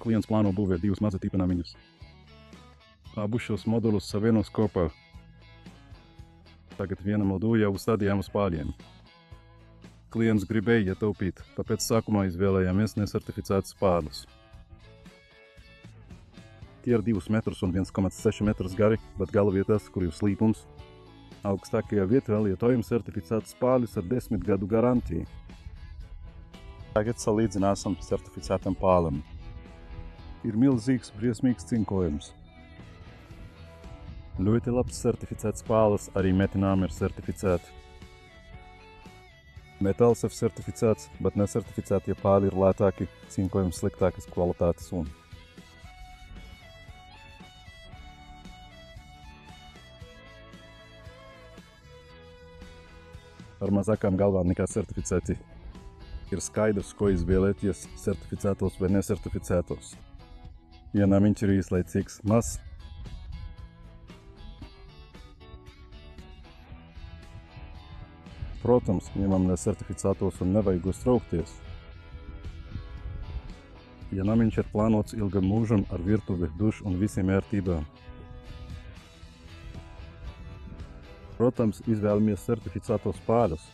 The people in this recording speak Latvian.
Klients plāno būvēt 2 mazatipa namiņus. Abus šos modulus savienos kopā. Tagad viena modula jau stādījām uz pāļiem. Klients gribēja ietaupīt, tāpēc sākumā izvēlējāmies nesertificētus pāļus. Tie ir 2 metrus un 1,6 metrus gari, bet galvietās, kur ir slīpums. Augstākajā vietā lietojam certificētus pāļus ar 10 gadu garantiju. Tagad salīdzināsim certificētam pālim. Ir milzīgs, briesmīgs cinkojums. Ļoti labs certificēts pālis, arī metinām ir certificēti. Metāls ir certificēts, bet necertificētie pāļi ir lētāki, cinkojums sliktākas kvalitātes un. Ar mazākām galvām nekā certificēti. Ir skaidrs, ko izvēlēties certificētos vai necertificētos. Ja namiņš ir īslaicīgs mazs, protams, ņemam nesertificētos un nevajag uztraukties. Ja namiņš ir plānots ilgam mūžam ar virtuvi, dušu un visiem ērtībām. Protams, izvēlamies certificētos pāļus.